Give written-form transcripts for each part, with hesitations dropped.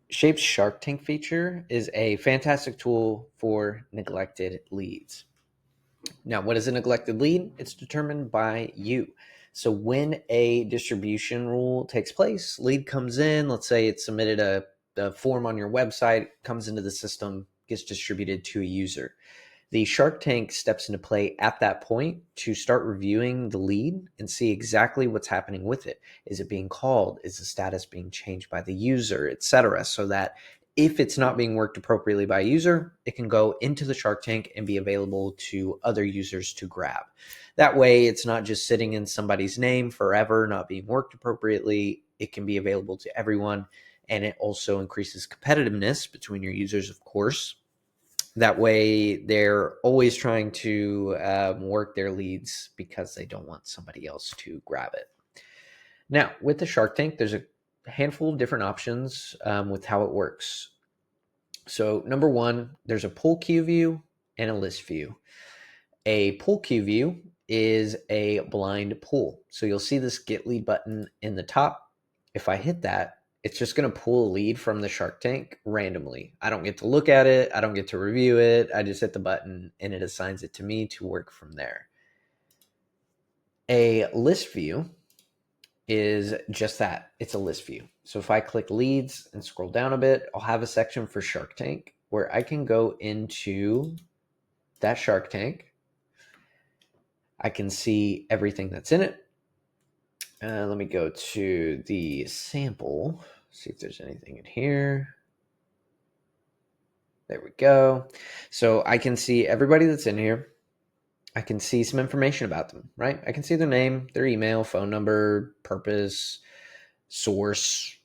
Shape's Shark Tank feature is a fantastic tool for neglected leads. Now, what is a neglected lead? It's determined by you. So when a distribution rule takes place, lead comes in, let's say it submitted a form on your website, comes into the system, gets distributed to a user. The Shark Tank steps into play at that point to start reviewing the lead and see exactly what's happening with it. Is it being called? Is the status being changed by the user, etc.? So that if it's not being worked appropriately by a user, it can go into the Shark Tank and be available to other users to grab. That way, it's not just sitting in somebody's name forever, not being worked appropriately. It can be available to everyone. And it also increases competitiveness between your users, of course. That way, they're always trying to work their leads because they don't want somebody else to grab it. Now, with the Shark Tank, there's a handful of different options with how it works. So, number one, there's a pull queue view and a list view. A pull queue view is a blind pull. So, you'll see this get lead button in the top. If I hit that, it's just going to pull a lead from the Shark Tank randomly. I don't get to look at it. I don't get to review it. I just hit the button and it assigns it to me to work from there. A list view is just that. It's a list view. So if I click leads and scroll down a bit, I'll have a section for Shark Tank where I can go into that Shark Tank. I can see everything that's in it. Let me go to the sample, see if there's anything in here. There we go. So I can see everybody that's in here. I can see some information about them, right? I can see their name, their email, phone number, purpose, source,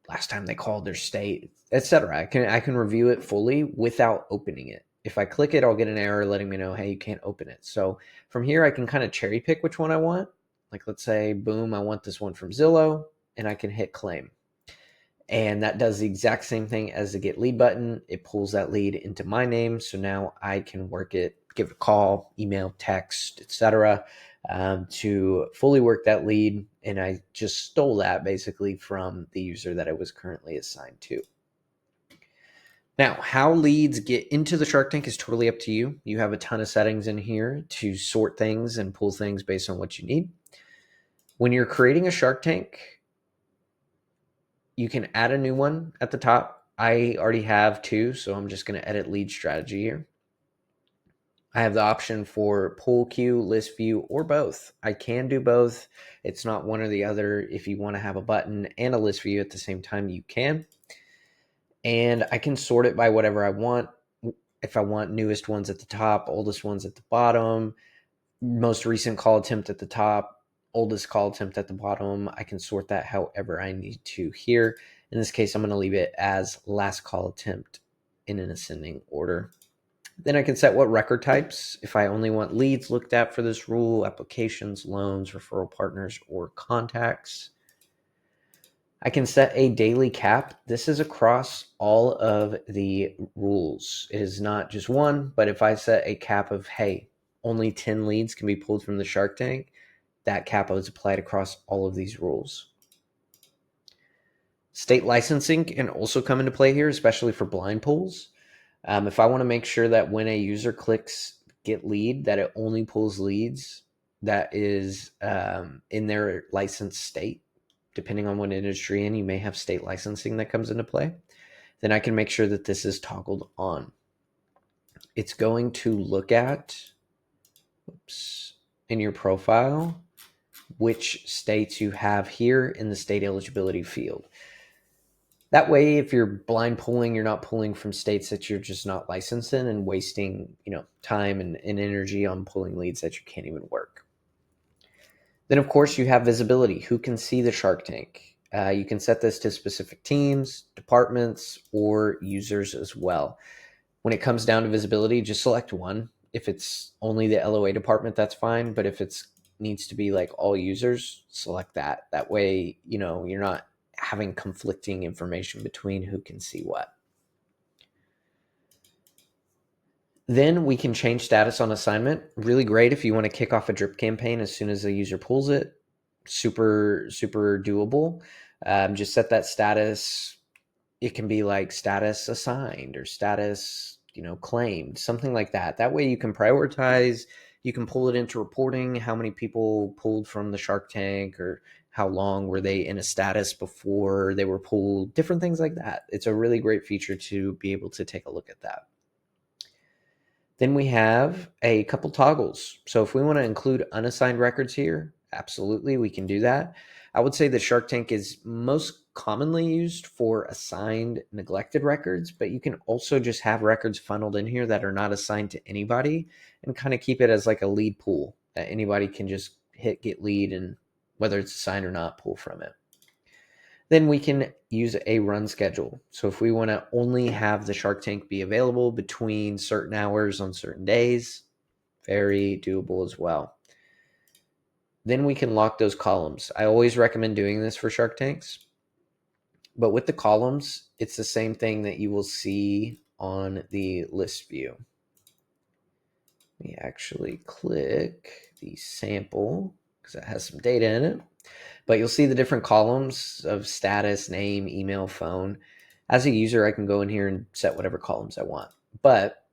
last time they called, their state, etc. I can review it fully without opening it. If I click it, I'll get an error letting me know, hey, you can't open it. So from here, I can kind of cherry pick which one I want. Like, let's say, boom, I want this one from Zillow, and I can hit claim. And that does the exact same thing as the get lead button. It pulls that lead into my name. So now I can work it, give it a call, email, text, etc., to fully work that lead. And I just stole that basically from the user that I was currently assigned to. Now, how leads get into the Shark Tank is totally up to you. You have a ton of settings in here to sort things and pull things based on what you need. When you're creating a Shark Tank, you can add a new one at the top. I already have two, so I'm just going to edit lead strategy here. I have the option for pull queue, list view, or both. I can do both. It's not one or the other. If you want to have a button and a list view at the same time, you can. And I can sort it by whatever I want. If I want newest ones at the top, oldest ones at the bottom, most recent call attempt at the top, oldest call attempt at the bottom, I can sort that however I need to here. In this case, I'm going to leave it as last call attempt in an ascending order. Then I can set what record types. If I only want leads looked at for this rule, applications, loans, referral partners, or contacts. I can set a daily cap. This is across all of the rules. It is not just one, but if I set a cap of, hey, only 10 leads can be pulled from the Shark Tank, that cap is applied across all of these rules. State licensing can also come into play here, especially for blind pulls. If I want to make sure that when a user clicks get lead, that it only pulls leads that is in their licensed state, depending on what industry in, you may have state licensing that comes into play, then I can make sure that this is toggled on. It's going to look at, in your profile, which states you have here in the state eligibility field. That way, if you're blind pulling, you're not pulling from states that you're just not licensed in and wasting, time and energy on pulling leads that you can't even work. Then, of course, you have visibility. Who can see the Shark Tank? You can set this to specific teams, departments, or users as well. When it comes down to visibility, just select one. If it's only the LOA department, that's fine. But if it needs to be like all users, select that. That way, you're not having conflicting information between who can see what. Then we can change status on assignment. Really great if you want to kick off a drip campaign as soon as the user pulls it. Super, super doable. Just set that status it can be like status assigned or status, claimed, something like that. That way you can prioritize, you can pull it into reporting, how many people pulled from the Shark Tank, or how long were they in a status before they were pulled, different things like that. It's a really great feature to be able to take a look at that. Then we have a couple toggles. So if we want to include unassigned records here, absolutely, we can do that. I would say the Shark Tank is most commonly used for assigned neglected records, but you can also just have records funneled in here that are not assigned to anybody and kind of keep it as like a lead pool that anybody can just hit get lead, and whether it's assigned or not, pull from it. Then we can use a run schedule. So if we want to only have the Shark Tank be available between certain hours on certain days, very doable as well. Then we can lock those columns. I always recommend doing this for Shark Tanks. But with the columns, it's the same thing that you will see on the list view. Let me actually click the sample because it has some data in it. But you'll see the different columns of status, name, email, phone. As a user, I can go in here and set whatever columns I want. But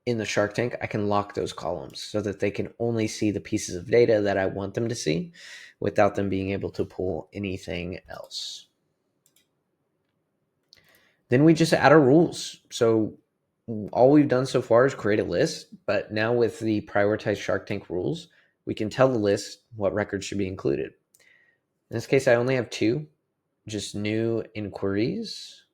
in the Shark Tank, I can lock those columns so that they can only see the pieces of data that I want them to see without them being able to pull anything else. Then we just add our rules. So all we've done so far is create a list, but now with the prioritized Shark Tank rules, we can tell the list what records should be included. In this case, I only have two, just new inquiries.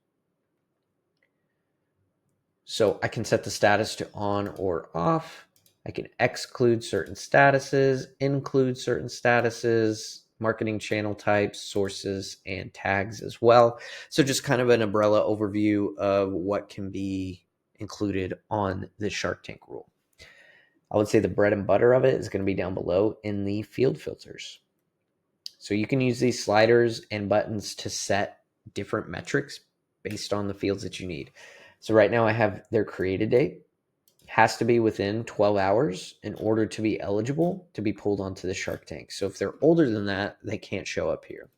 So I can set the status to on or off. I can exclude certain statuses, include certain statuses, marketing channel types, sources, and tags as well. So just kind of an umbrella overview of what can be included on the Shark Tank rule. I would say the bread and butter of it is going to be down below in the field filters. So you can use these sliders and buttons to set different metrics based on the fields that you need. So right now I have their created date. Has to be within 12 hours in order to be eligible to be pulled onto the Shark Tank. So if they're older than that, they can't show up here.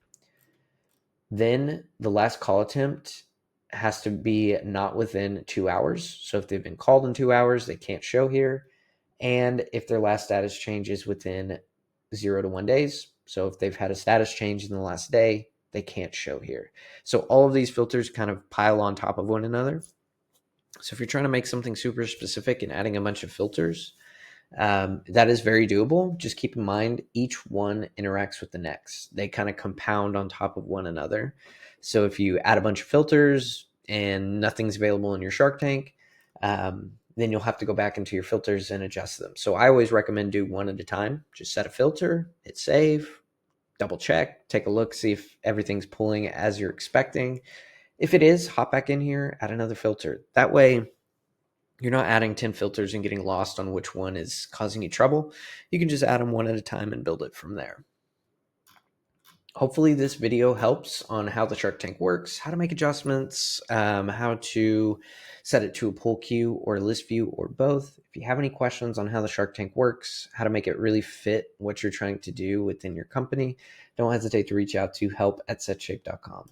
Then the last call attempt has to be not within 2 hours. So if they've been called in 2 hours, they can't show here. And if their last status change is within 0 to 1 days, so if they've had a status change in the last day, they can't show here. So all of these filters kind of pile on top of one another. So if you're trying to make something super specific and adding a bunch of filters, that is very doable. Just keep in mind, each one interacts with the next. They kind of compound on top of one another. So if you add a bunch of filters and nothing's available in your Shark Tank, then you'll have to go back into your filters and adjust them. So I always recommend do one at a time. Just set a filter, hit save, double check, take a look, see if everything's pulling as you're expecting. If it is, hop back in here, add another filter. That way, you're not adding 10 filters and getting lost on which one is causing you trouble. You can just add them one at a time and build it from there. Hopefully this video helps on how the Shark Tank works, how to make adjustments, how to set it to a pull queue or a list view or both. If you have any questions on how the Shark Tank works, how to make it really fit what you're trying to do within your company, don't hesitate to reach out to help@setshape.com.